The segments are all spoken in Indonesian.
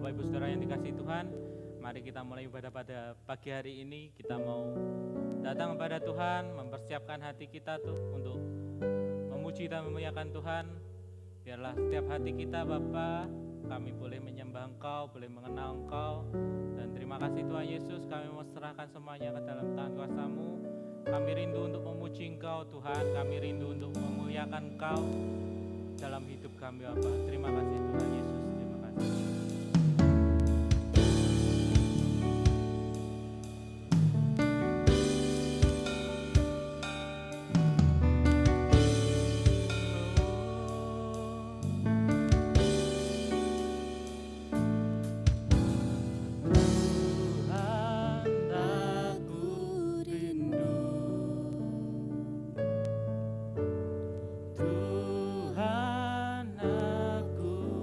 Bapak Ibu Saudara yang dikasihi Tuhan, mari kita mulai ibadah pada pagi hari ini. Kita mau datang kepada Tuhan, mempersiapkan hati kita tuh untuk memuji dan memuliakan Tuhan. Biarlah setiap hati kita Bapa, kami boleh menyembah Engkau, boleh mengenal Engkau. Dan terima kasih Tuhan Yesus, kami mau serahkan semuanya ke dalam tangan kuasa-Mu. Kami rindu untuk memuji Engkau Tuhan, kami rindu untuk memuliakan Engkau dalam hidup kami Bapa. Terima kasih Tuhan Yesus, terima kasih. Tuhan aku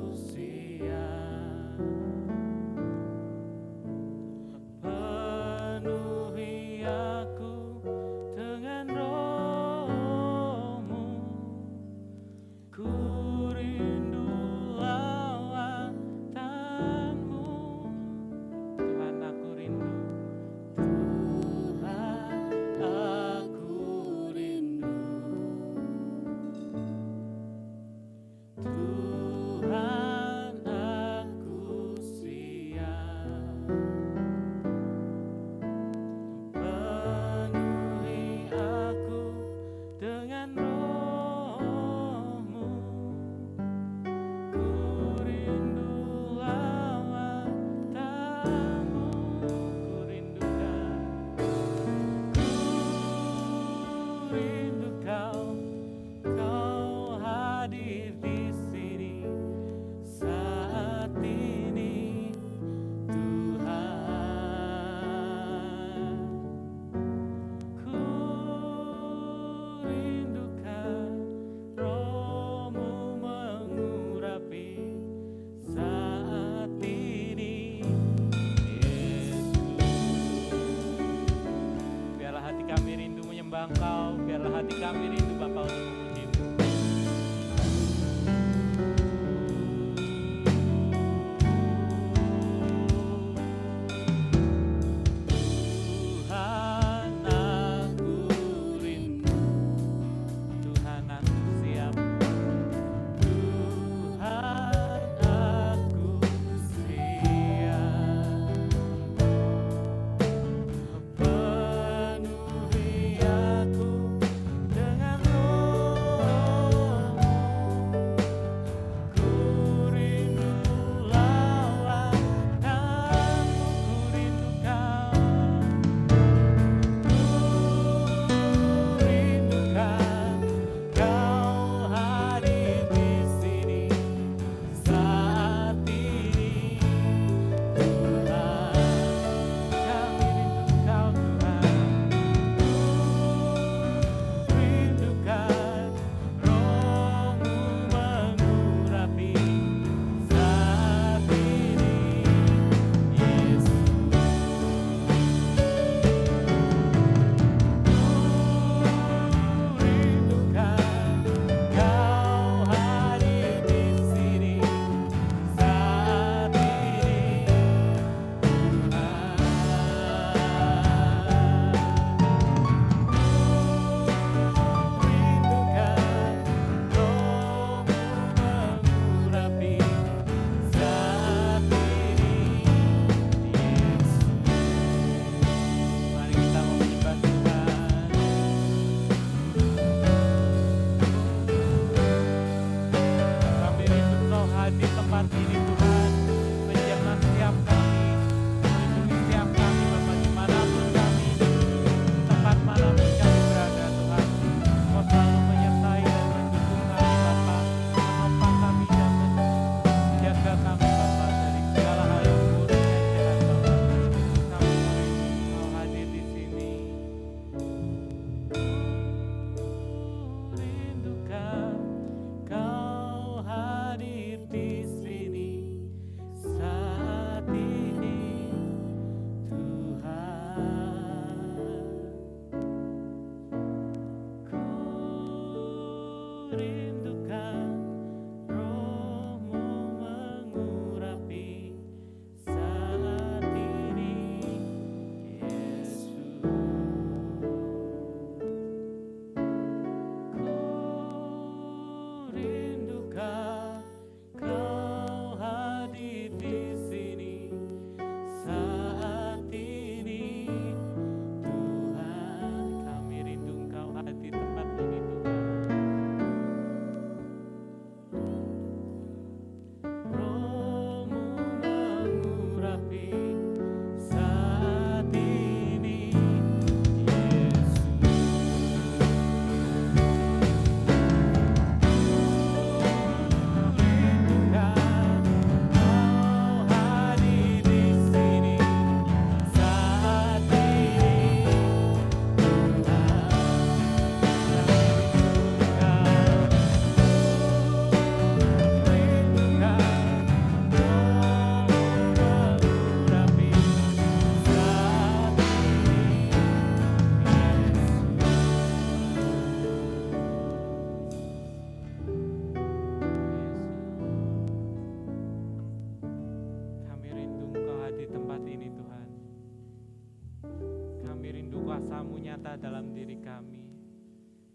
nyata dalam diri kami.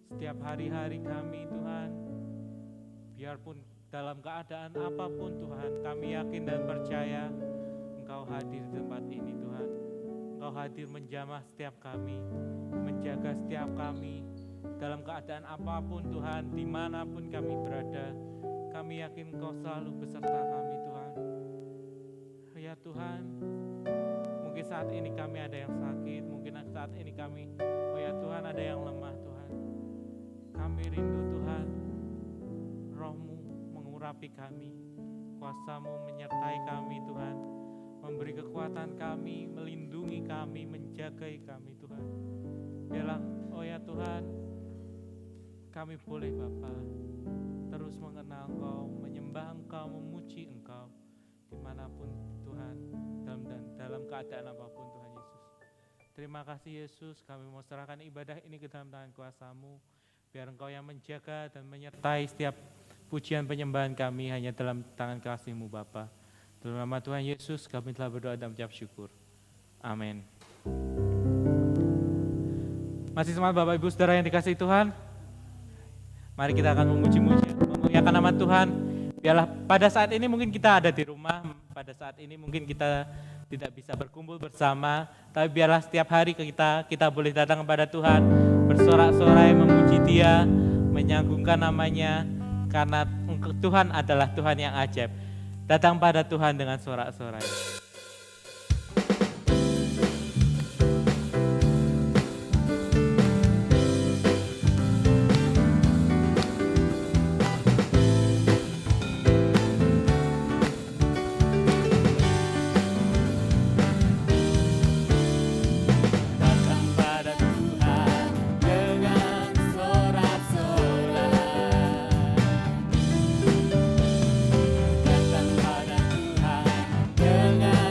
Setiap hari-hari kami Tuhan, biarpun dalam keadaan apapun Tuhan, kami yakin dan percaya Engkau hadir di tempat ini Tuhan. Engkau hadir menjamah setiap kami, menjaga setiap kami. Dalam keadaan apapun Tuhan, dimanapun kami berada, kami yakin Engkau selalu beserta kami Tuhan. Ya Tuhan, mungkin saat ini kami ada yang sakit, mungkin saat ini kami, oh ya Tuhan, ada yang lemah Tuhan. Kami rindu Tuhan, Roh-Mu mengurapi kami, kuasa-Mu menyertai kami Tuhan, memberi kekuatan kami, melindungi kami, menjagai kami Tuhan. Biarlah, oh ya Tuhan, kami boleh Bapa terus mengenal Engkau, menyembah Engkau, memuji Engkau, dimanapun Tuhan, dalam keadaan apapun Tuhan Yesus. Terima kasih Yesus, kami mau serahkan ibadah ini ke dalam tangan kuasa-Mu, biar Engkau yang menjaga dan menyertai setiap pujian penyembahan kami hanya dalam tangan kasih-Mu Bapa. Dalam nama Tuhan Yesus kami telah berdoa dan mengucap syukur. Amin. Masih semangat Bapak Ibu Saudara yang dikasihi Tuhan? Mari kita akan memuliakan nama Tuhan. Biarlah pada saat ini mungkin kita ada di rumah, pada saat ini mungkin kita tidak bisa berkumpul bersama, tapi biarlah setiap hari kita boleh datang kepada Tuhan, bersorak-sorai memuji Dia, menyagungkan namanya, karena Tuhan adalah Tuhan yang ajaib. Datang pada Tuhan dengan sorak-sorai. Dengan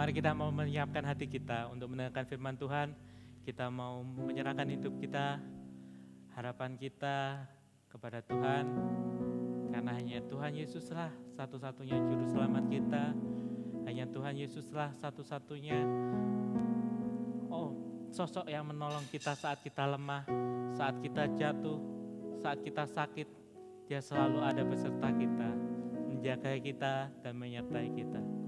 Mari kita mau menyiapkan hati kita untuk mendengarkan firman Tuhan. Kita mau menyerahkan hidup kita, harapan kita kepada Tuhan. Karena hanya Tuhan Yesuslah satu-satunya juru selamat kita. Hanya Tuhan Yesuslah satu-satunya sosok yang menolong kita saat kita lemah, saat kita jatuh, saat kita sakit. Dia selalu ada beserta kita, menjaga kita dan menyertai kita.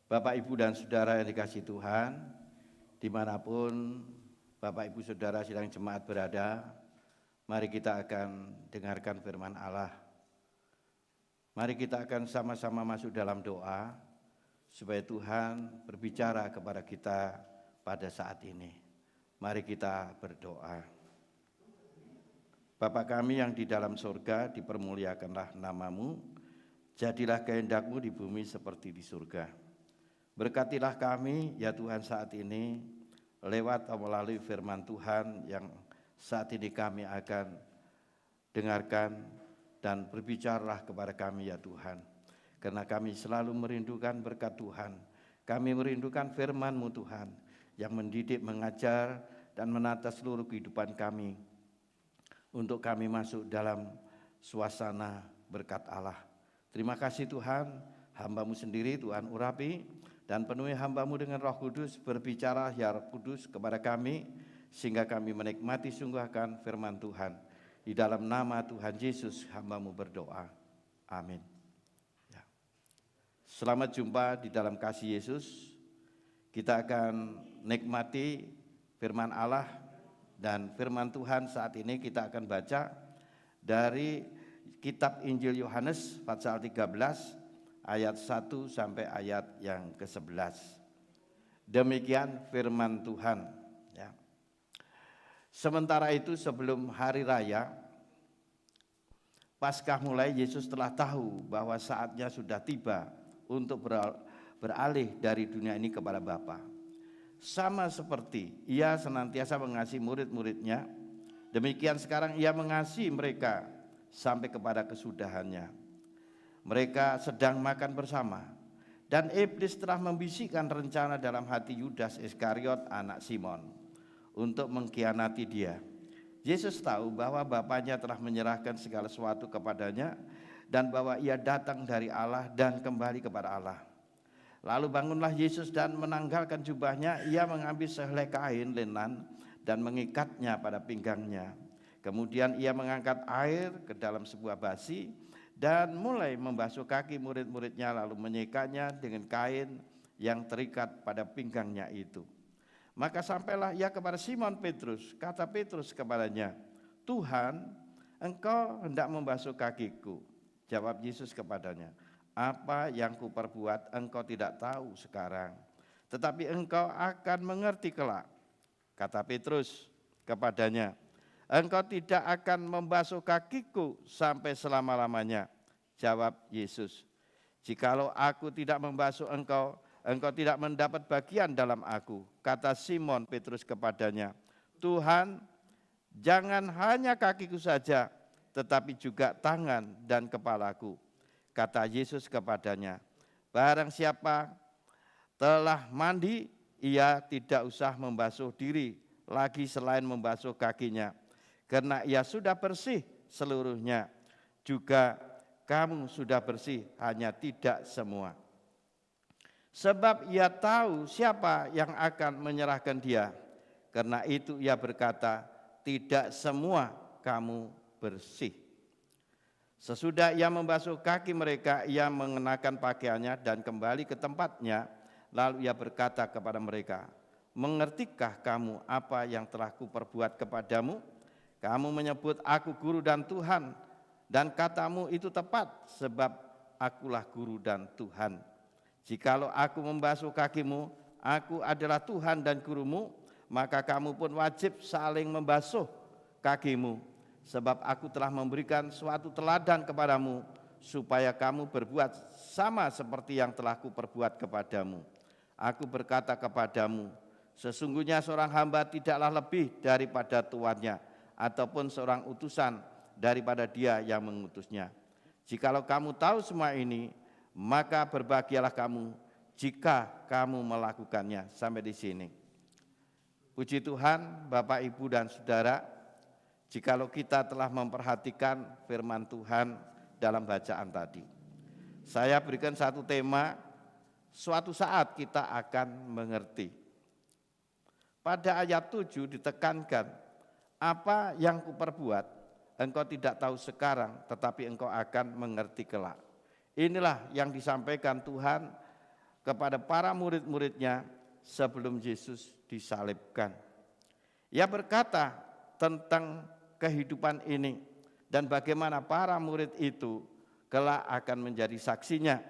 Bapak, Ibu, dan Saudara yang dikasihi Tuhan, dimanapun Bapak, Ibu, Saudara sidang jemaat berada, mari kita akan dengarkan firman Allah. Mari kita akan sama-sama masuk dalam doa, supaya Tuhan berbicara kepada kita pada saat ini. Mari kita berdoa. Bapa kami yang di dalam surga, dipermuliakanlah nama-Mu, jadilah kehendak-Mu di bumi seperti di surga. Berkatilah kami ya Tuhan saat ini, lewat atau melalui firman Tuhan yang saat ini kami akan dengarkan, dan berbicaralah kepada kami ya Tuhan. Karena kami selalu merindukan berkat Tuhan, kami merindukan firman-Mu Tuhan, yang mendidik, mengajar, dan menata seluruh kehidupan kami, untuk kami masuk dalam suasana berkat Allah. Terima kasih Tuhan, hamba-Mu sendiri Tuhan urapi, dan penuhi hamba-Mu dengan Roh Kudus, berbicara ya Roh Kudus kepada kami, sehingga kami menikmati sungguh akan firman Tuhan. Di dalam nama Tuhan Yesus hamba-Mu berdoa, amin. Ya. Selamat jumpa di dalam kasih Yesus. Kita akan nikmati firman Allah, dan firman Tuhan saat ini kita akan baca dari kitab Injil Yohanes pasal 13 ayat 1 sampai ayat yang ke-11. Demikian firman Tuhan. Ya. Sementara itu sebelum hari raya Paskah mulai, Yesus telah tahu bahwa saatnya sudah tiba untuk beralih dari dunia ini kepada Bapa. Sama seperti Ia senantiasa mengasihi murid-muridnya, demikian sekarang Ia mengasihi mereka sampai kepada kesudahannya. Mereka sedang makan bersama, dan iblis telah membisikkan rencana dalam hati Yudas Iskariot anak Simon untuk mengkhianati Dia. Yesus tahu bahwa Bapanya telah menyerahkan segala sesuatu kepadanya, dan bahwa Ia datang dari Allah dan kembali kepada Allah. Lalu bangunlah Yesus dan menanggalkan jubahnya, Ia mengambil sehelai kain lenan dan mengikatnya pada pinggangnya. Kemudian Ia mengangkat air ke dalam sebuah basi dan mulai membasuh kaki murid-muridnya, lalu menyikanya dengan kain yang terikat pada pinggangnya itu. Maka sampailah Ia kepada Simon Petrus. Kata Petrus kepadanya, "Tuhan, Engkau hendak membasuh kakiku." Jawab Yesus kepadanya, "Apa yang kuperbuat engkau tidak tahu sekarang, tetapi engkau akan mengerti kelak." Kata Petrus kepadanya, "Engkau tidak akan membasuh kakiku sampai selama-lamanya." Jawab Yesus, "Jikalau aku tidak membasuh engkau, engkau tidak mendapat bagian dalam aku." Kata Simon Petrus kepadanya, "Tuhan, jangan hanya kakiku saja, tetapi juga tangan dan kepalaku." Kata Yesus kepadanya, "Barang siapa telah mandi, ia tidak usah membasuh diri lagi selain membasuh kakinya, karena ia sudah bersih seluruhnya. Juga kamu sudah bersih, hanya tidak semua." Sebab ia tahu siapa yang akan menyerahkan dia. Karena itu ia berkata, "Tidak semua kamu bersih." Sesudah ia membasuh kaki mereka, ia mengenakan pakaiannya dan kembali ke tempatnya. Lalu ia berkata kepada mereka, "Mengertikah kamu apa yang telah kuperbuat kepadamu? Kamu menyebut aku guru dan Tuhan, dan katamu itu tepat, sebab akulah guru dan Tuhan. Jikalau aku membasuh kakimu, aku adalah Tuhan dan gurumu, maka kamu pun wajib saling membasuh kakimu. Sebab aku telah memberikan suatu teladan kepadamu, supaya kamu berbuat sama seperti yang telah kuperbuat kepadamu. Aku berkata kepadamu, sesungguhnya seorang hamba tidaklah lebih daripada tuannya, ataupun seorang utusan daripada dia yang mengutusnya. Jikalau kamu tahu semua ini, maka berbahagialah kamu jika kamu melakukannya." Sampai di sini. Puji Tuhan, Bapak, Ibu, dan Saudara, jikalau kita telah memperhatikan firman Tuhan dalam bacaan tadi, saya berikan satu tema, suatu saat kita akan mengerti. Pada ayat 7 ditekankan, "Apa yang kuperbuat, engkau tidak tahu sekarang, tetapi engkau akan mengerti kelak." Inilah yang disampaikan Tuhan kepada para murid-muridnya sebelum Yesus disalibkan. Ia berkata tentang kehidupan ini dan bagaimana para murid itu kelak akan menjadi saksinya,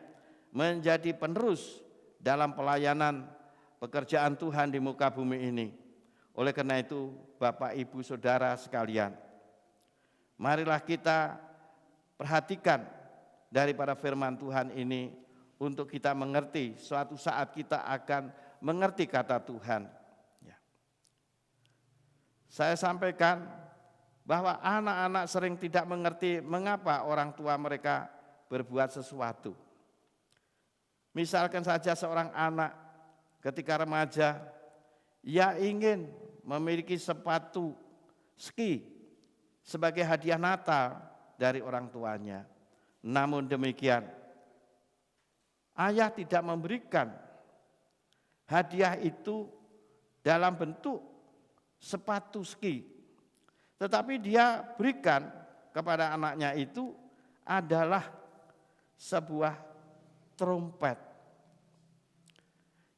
menjadi penerus dalam pelayanan pekerjaan Tuhan di muka bumi ini. Oleh karena itu, Bapak, Ibu, Saudara sekalian, marilah kita perhatikan daripada firman Tuhan ini untuk kita mengerti, suatu saat kita akan mengerti kata Tuhan. Ya. Saya sampaikan bahwa anak-anak sering tidak mengerti mengapa orang tua mereka berbuat sesuatu. Misalkan saja seorang anak ketika remaja, ia ingin memiliki sepatu ski sebagai hadiah Natal dari orang tuanya. Namun demikian, ayah tidak memberikan hadiah itu dalam bentuk sepatu ski, tetapi dia berikan kepada anaknya itu adalah sebuah trompet.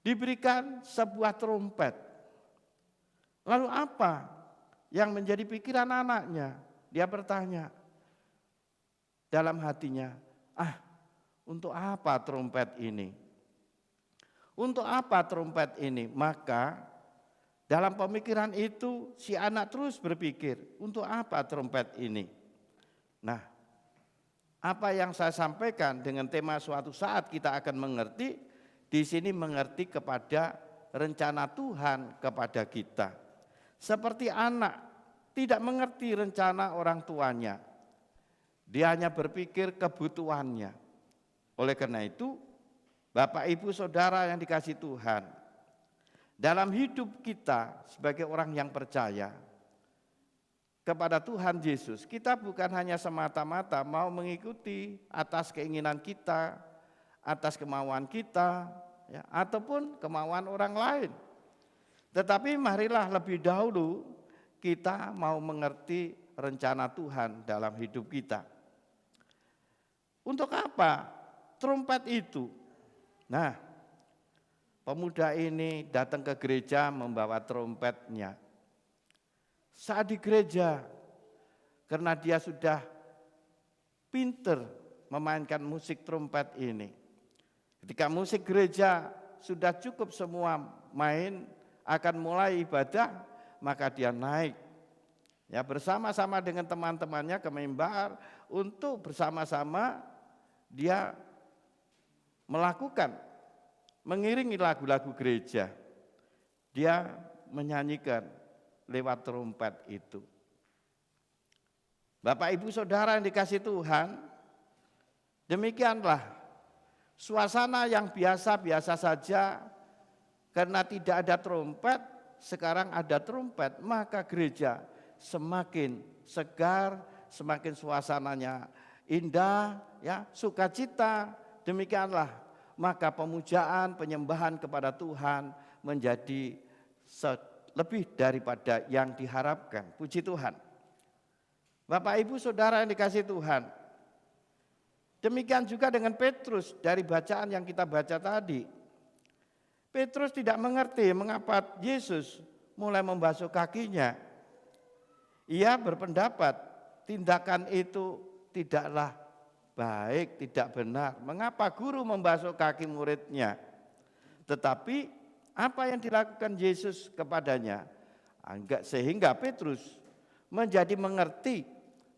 Diberikan sebuah trompet. Lalu apa yang menjadi pikiran anaknya? Dia bertanya dalam hatinya, untuk apa trompet ini? Untuk apa trompet ini? Maka dalam pemikiran itu si anak terus berpikir, untuk apa trompet ini? Nah, apa yang saya sampaikan dengan tema suatu saat kita akan mengerti, di sini mengerti kepada rencana Tuhan kepada kita. Seperti anak tidak mengerti rencana orang tuanya. Dia hanya berpikir kebutuhannya. Oleh karena itu, Bapak, Ibu, Saudara yang dikasihi Tuhan, dalam hidup kita sebagai orang yang percaya kepada Tuhan Yesus, kita bukan hanya semata-mata mau mengikuti atas keinginan kita, atas kemauan kita, ya, ataupun kemauan orang lain. Tetapi marilah lebih dahulu kita mau mengerti rencana Tuhan dalam hidup kita. Untuk apa trompet itu? Nah, pemuda ini datang ke gereja membawa trompetnya. Saat di gereja, karena dia sudah pinter memainkan musik trompet ini. Ketika musik gereja sudah cukup semua main, akan mulai ibadah, maka dia naik. Ya, bersama-sama dengan teman-temannya ke mimbar untuk bersama-sama dia melakukan, mengiringi lagu-lagu gereja. Dia menyanyikan lewat trompet itu. Bapak, Ibu, Saudara yang dikasihi Tuhan, demikianlah suasana yang biasa-biasa saja, karena tidak ada trompet, sekarang ada trompet, maka gereja semakin segar, semakin suasananya indah, ya, sukacita. Demikianlah, maka pemujaan, penyembahan kepada Tuhan menjadi lebih daripada yang diharapkan. Puji Tuhan. Bapak, Ibu, Saudara yang dikasihi Tuhan, demikian juga dengan Petrus dari bacaan yang kita baca tadi. Petrus tidak mengerti mengapa Yesus mulai membasuh kakinya. Ia berpendapat tindakan itu tidaklah baik, tidak benar. Mengapa guru membasuh kaki muridnya? Tetapi apa yang dilakukan Yesus kepadanya? Sehingga Petrus menjadi mengerti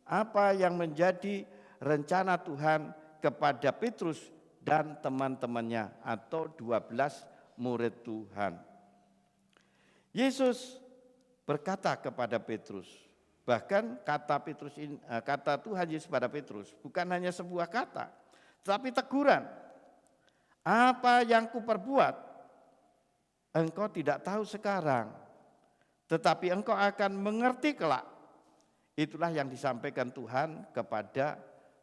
apa yang menjadi rencana Tuhan kepada Petrus dan teman-temannya atau 12 murid Tuhan. Yesus berkata kepada Petrus, bahkan kata Tuhan Yesus pada Petrus bukan hanya sebuah kata, tetapi teguran. Apa yang kuperbuat engkau tidak tahu sekarang, tetapi engkau akan mengerti kelak. Itulah yang disampaikan Tuhan kepada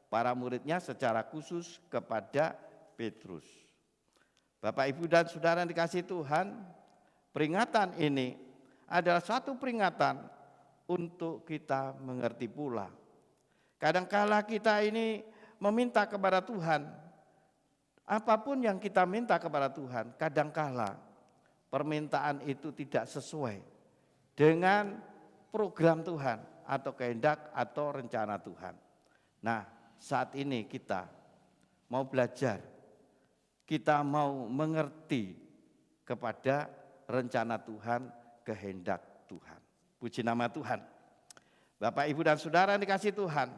para muridnya, secara khusus kepada Petrus. Bapak, Ibu, dan Saudara yang dikasihi Tuhan, peringatan ini adalah suatu peringatan untuk kita mengerti pula. Kadangkala kita ini meminta kepada Tuhan Apapun yang kita minta kepada Tuhan, kadangkala permintaan itu tidak sesuai dengan program Tuhan atau kehendak atau rencana Tuhan. Nah, saat ini kita mau belajar, kita mau mengerti kepada rencana Tuhan, kehendak Tuhan. Puji nama Tuhan. Bapak, Ibu, dan Saudara yang dikasihi Tuhan,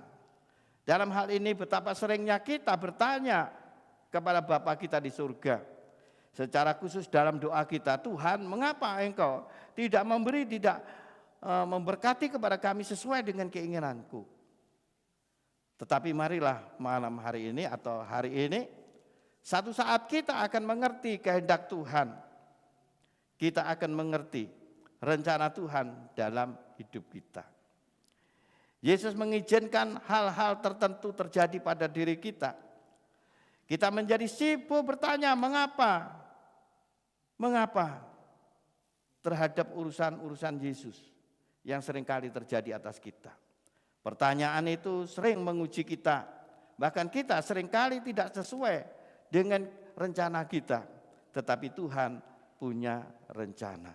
dalam hal ini betapa seringnya kita bertanya kepada Bapa kita di surga. Secara khusus dalam doa kita, Tuhan, mengapa Engkau tidak memberi, tidak memberkati kepada kami sesuai dengan keinginanku. Tetapi marilah malam hari ini atau hari ini, satu saat kita akan mengerti kehendak Tuhan. Kita akan mengerti rencana Tuhan dalam hidup kita. Yesus mengizinkan hal-hal tertentu terjadi pada diri kita. Kita menjadi sibuk bertanya mengapa? Mengapa? Terhadap urusan-urusan Yesus yang seringkali terjadi atas kita. Pertanyaan itu sering menguji kita. Bahkan kita seringkali tidak sesuai dengan rencana kita. Tetapi Tuhan punya rencana.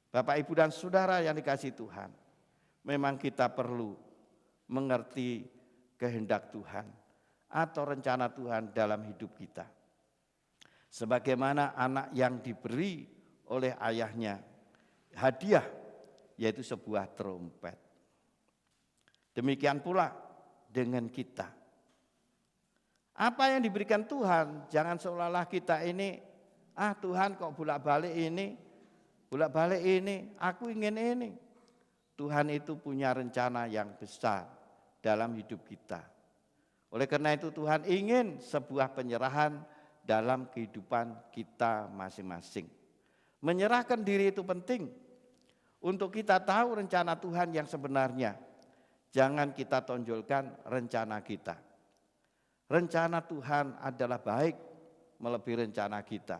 Bapak, Ibu, dan Saudara yang dikasihi Tuhan, memang kita perlu mengerti kehendak Tuhan atau rencana Tuhan dalam hidup kita. Sebagaimana anak yang diberi oleh ayahnya hadiah, yaitu sebuah trompet. Demikian pula dengan kita. Apa yang diberikan Tuhan, jangan seolah-olah kita ini, Tuhan kok bolak-balik ini, aku ingin ini. Tuhan itu punya rencana yang besar dalam hidup kita. Oleh karena itu Tuhan ingin sebuah penyerahan dalam kehidupan kita masing-masing. Menyerahkan diri itu penting untuk kita tahu rencana Tuhan yang sebenarnya. Jangan kita tonjolkan rencana kita. Rencana Tuhan adalah baik melebihi rencana kita.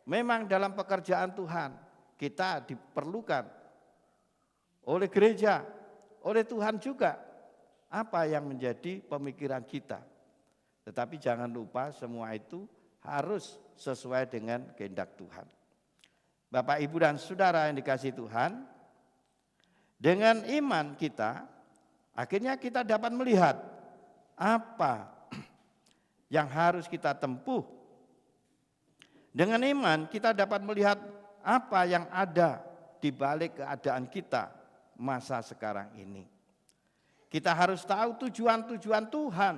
Memang dalam pekerjaan Tuhan kita diperlukan oleh gereja, oleh Tuhan juga apa yang menjadi pemikiran kita. Tetapi jangan lupa semua itu harus sesuai dengan kehendak Tuhan. Bapak, Ibu, dan Saudara yang dikasihi Tuhan, dengan iman kita, akhirnya kita dapat melihat apa yang harus kita tempuh. Dengan iman kita dapat melihat apa yang ada di balik keadaan kita masa sekarang ini. Kita harus tahu tujuan-tujuan Tuhan.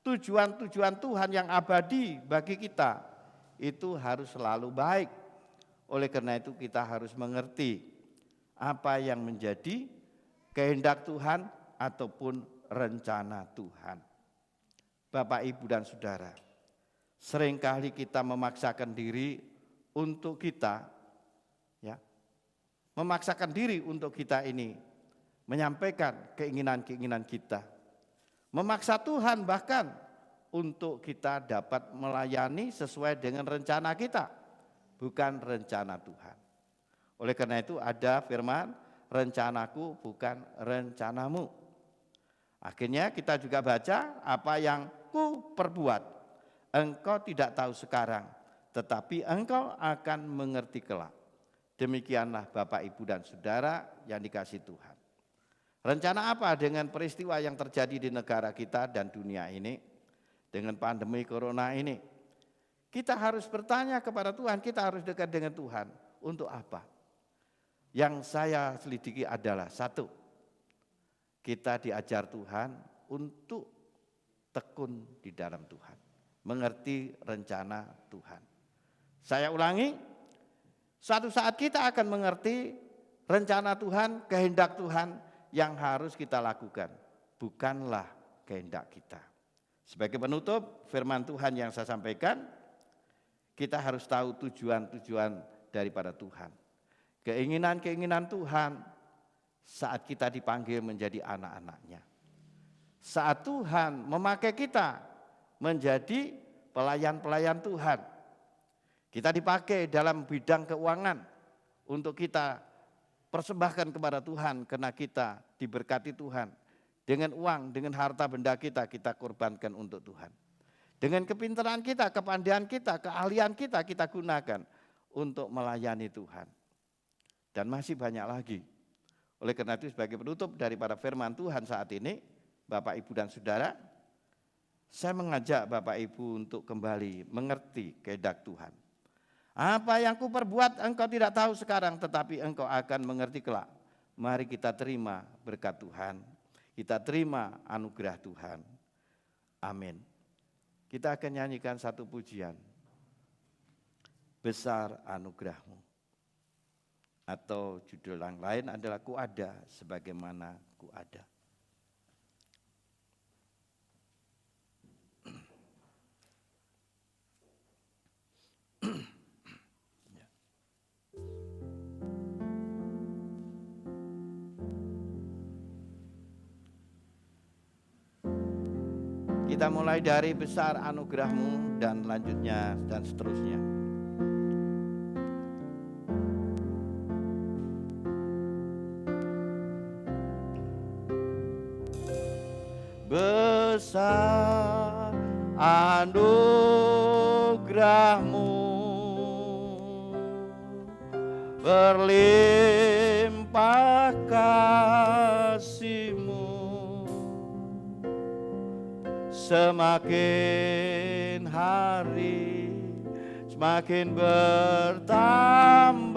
Tujuan-tujuan Tuhan yang abadi bagi kita itu harus selalu baik. Oleh karena itu kita harus mengerti apa yang menjadi kehendak Tuhan ataupun rencana Tuhan. Bapak, Ibu, dan Saudara, seringkali kita memaksakan diri untuk kita, memaksakan diri untuk kita ini menyampaikan keinginan-keinginan kita. Memaksa Tuhan bahkan untuk kita dapat melayani sesuai dengan rencana kita, bukan rencana Tuhan. Oleh karena itu ada firman, rencanaku bukan rencanamu. Akhirnya kita juga baca, apa yang ku perbuat, engkau tidak tahu sekarang, tetapi engkau akan mengerti kelak. Demikianlah Bapak, Ibu, dan Saudara yang dikasihi Tuhan. Rencana apa dengan peristiwa yang terjadi di negara kita dan dunia ini, dengan pandemi corona ini? Kita harus bertanya kepada Tuhan, kita harus dekat dengan Tuhan. Untuk apa? Yang saya selidiki adalah satu, kita diajar Tuhan untuk tekun di dalam Tuhan, mengerti rencana Tuhan. Saya ulangi, suatu saat kita akan mengerti rencana Tuhan, kehendak Tuhan yang harus kita lakukan, bukanlah kehendak kita. Sebagai penutup firman Tuhan yang saya sampaikan, kita harus tahu tujuan-tujuan daripada Tuhan. Keinginan-keinginan Tuhan saat kita dipanggil menjadi anak-anaknya. Saat Tuhan memakai kita menjadi pelayan-pelayan Tuhan. Kita dipakai dalam bidang keuangan untuk kita persembahkan kepada Tuhan karena kita diberkati Tuhan. Dengan uang, dengan harta benda kita korbankan untuk Tuhan. Dengan kepintaran kita, kepandaian kita, keahlian kita, kita gunakan untuk melayani Tuhan. Dan masih banyak lagi. Oleh karena itu sebagai penutup daripada firman Tuhan saat ini, Bapak, Ibu, dan Saudara, saya mengajak Bapak Ibu untuk kembali mengerti kehendak Tuhan. Apa yang kuperbuat engkau tidak tahu sekarang, tetapi engkau akan mengerti kelak. Mari kita terima berkat Tuhan, kita terima anugerah Tuhan. Amin. Kita akan nyanyikan satu pujian. Besar anugerahmu. Atau judul yang lain adalah Ku ada sebagaimana ku ada. Kita mulai dari besar anugerahmu dan lanjutnya dan seterusnya. Besar anugerahmu, berlimpah kasih-Mu, semakin hari semakin bertambah,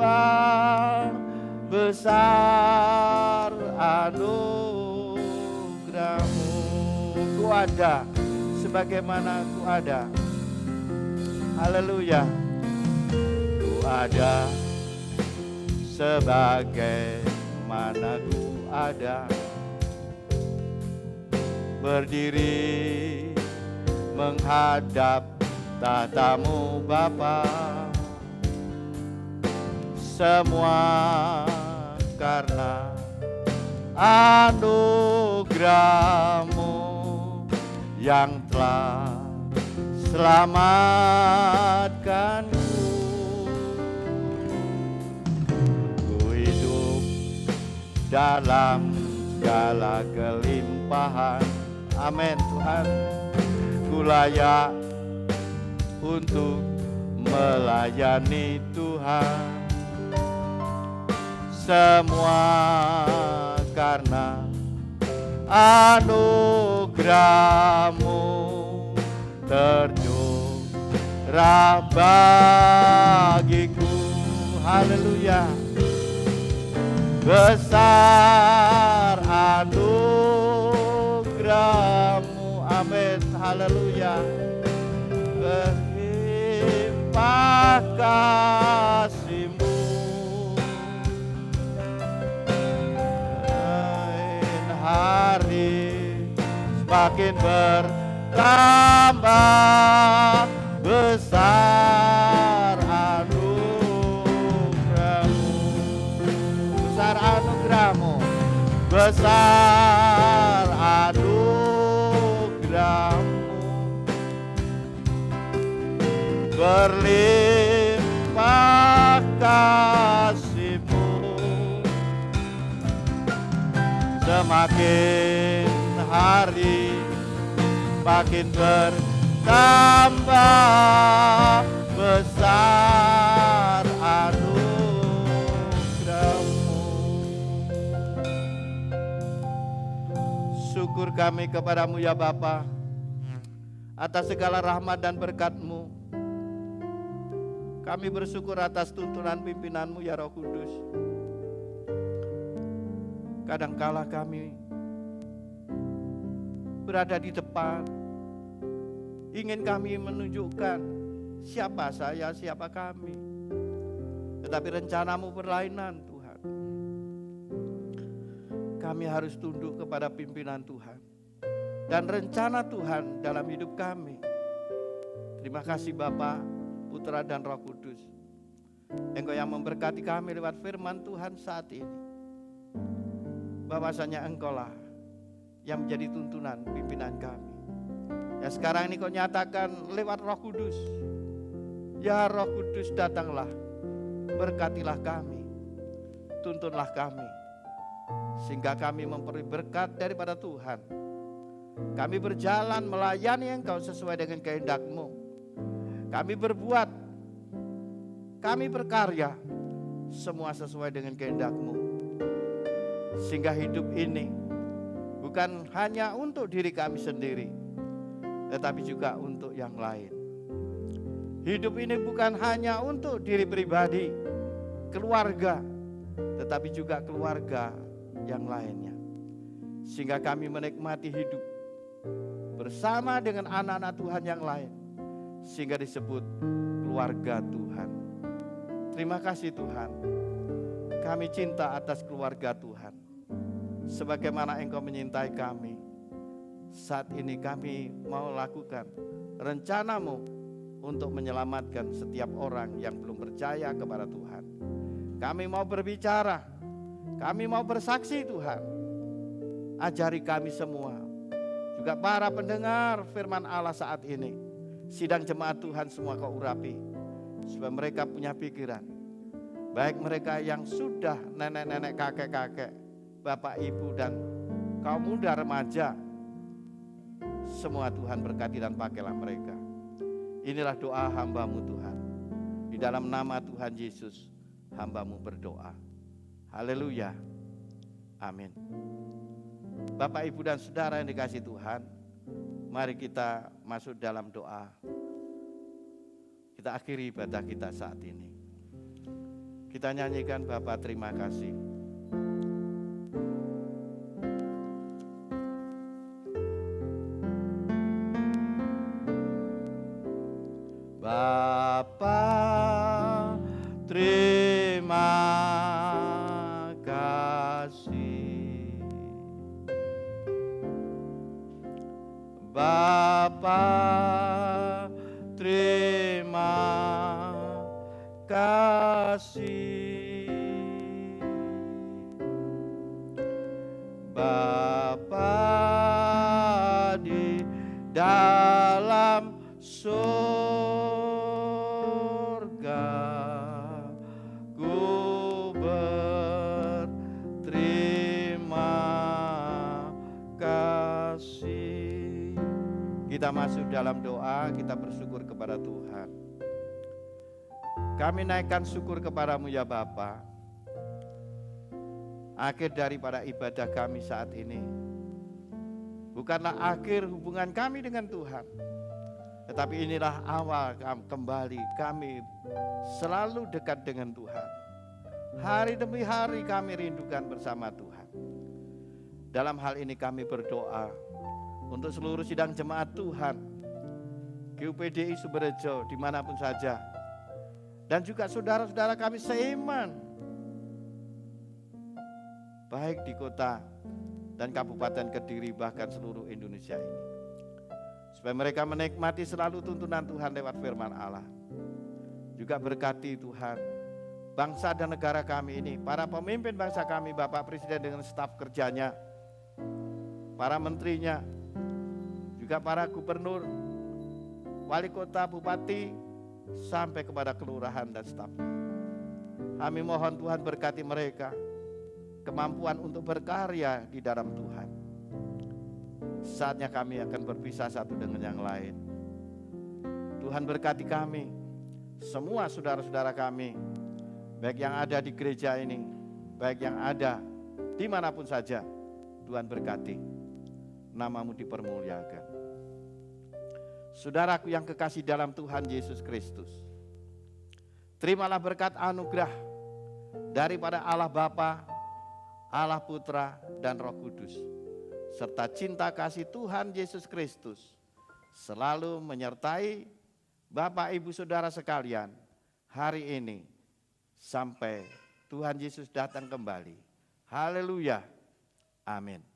besar anugerahmu. Ku ada sebagaimana ku ada. Haleluya. Ku ada sebagaimana ku ada, berdiri menghadap tahta-Mu Bapa. Semua karena anugerah-Mu yang telah selamatkanku. Ku hidup dalam segala kelimpahan. Amin Tuhan. Ku layak untuk melayani Tuhan. Semua karena anugerah-Mu tercurah bagiku. Haleluya. Besar anugerah-Mu. Amin. Haleluya. Berlimpah kasih-Mu, hari semakin bertambah, besar anugerah-Mu, besar anugerah-Mu, besar anugerah-Mu, berlimpah kasih-Mu, semakin hari makin bertambah, besar anugerah-Mu. Syukur kami kepadamu ya Bapa, atas segala rahmat dan berkat-Mu. Kami bersyukur atas tuntunan pimpinan-Mu ya Roh Kudus. Kadangkala kami berada di depan, ingin kami menunjukkan siapa saya, siapa kami. Tetapi rencana-Mu berlainan Tuhan. Kami harus tunduk kepada pimpinan Tuhan dan rencana Tuhan dalam hidup kami. Terima kasih Bapa, Putra dan Roh Kudus. Engkau yang memberkati kami lewat firman Tuhan saat ini. Bahwasanya Engkaulah yang menjadi tuntunan pimpinan kami. Ya sekarang ini Kau nyatakan lewat Roh Kudus. Ya Roh Kudus datanglah, berkatilah kami, tuntunlah kami, sehingga kami memperoleh berkat daripada Tuhan. Kami berjalan melayani Engkau sesuai dengan kehendak-Mu. Kami berbuat, kami berkarya, semua sesuai dengan kehendak-Mu. Sehingga hidup ini bukan hanya untuk diri kami sendiri, tetapi juga untuk yang lain. Hidup ini bukan hanya untuk diri pribadi, keluarga, tetapi juga keluarga yang lainnya. Sehingga kami menikmati hidup bersama dengan anak-anak Tuhan yang lain, sehingga disebut keluarga Tuhan. Terima kasih Tuhan, kami cinta atas keluarga Tuhan. Sebagaimana Engkau menyintai kami, saat ini kami mau lakukan rencana-Mu untuk menyelamatkan setiap orang yang belum percaya kepada Tuhan. Kami mau berbicara, kami mau bersaksi Tuhan. Ajari kami semua, juga para pendengar firman Allah saat ini, sidang jemaat Tuhan semua Kau urapi, supaya mereka punya pikiran, baik mereka yang sudah nenek-nenek, kakek-kakek, bapak ibu dan kaum muda remaja, semua Tuhan berkati dan pakailah mereka. Inilah doa hamba-Mu Tuhan, di dalam nama Tuhan Yesus hamba-Mu berdoa. Haleluya, amin. Bapak, Ibu, dan Saudara yang dikasihi Tuhan, mari kita masuk dalam doa. Kita akhiri ibadah kita saat ini. Kita nyanyikan Bapa terima kasih. Bapa terima kasih. Bapa terima kasih. Bapa di dalam surga, ku berterima kasih. Kita masuk dalam doa, kita bersyukur kepada Tuhan. Kami naikkan syukur kepadamu ya Bapa. Akhir daripada ibadah kami saat ini bukanlah akhir hubungan kami dengan Tuhan, tetapi inilah awal kembali kami selalu dekat dengan Tuhan. Hari demi hari kami rindukan bersama Tuhan. Dalam hal ini kami berdoa untuk seluruh sidang jemaat Tuhan, GUPDI Suberejo dimanapun saja, dan juga saudara-saudara kami seiman, baik di kota dan kabupaten Kediri bahkan seluruh Indonesia ini, supaya mereka menikmati selalu tuntunan Tuhan lewat firman Allah. Juga berkati Tuhan bangsa dan negara kami ini, para pemimpin bangsa kami, Bapak Presiden dengan staf kerjanya, para menterinya, juga para gubernur, wali kota, bupati, sampai kepada kelurahan dan stafnya. Kami mohon Tuhan berkati mereka, kemampuan untuk berkarya di dalam Tuhan. Saatnya kami akan berpisah satu dengan yang lain. Tuhan berkati kami, semua saudara-saudara kami, baik yang ada di gereja ini, baik yang ada dimanapun saja. Tuhan berkati, nama-Mu dipermuliakan. Saudaraku yang kekasih dalam Tuhan Yesus Kristus, terimalah berkat anugerah daripada Allah Bapa, Allah Putra, dan Roh Kudus, serta cinta kasih Tuhan Yesus Kristus selalu menyertai Bapak, Ibu, Saudara sekalian hari ini sampai Tuhan Yesus datang kembali. Haleluya, amin.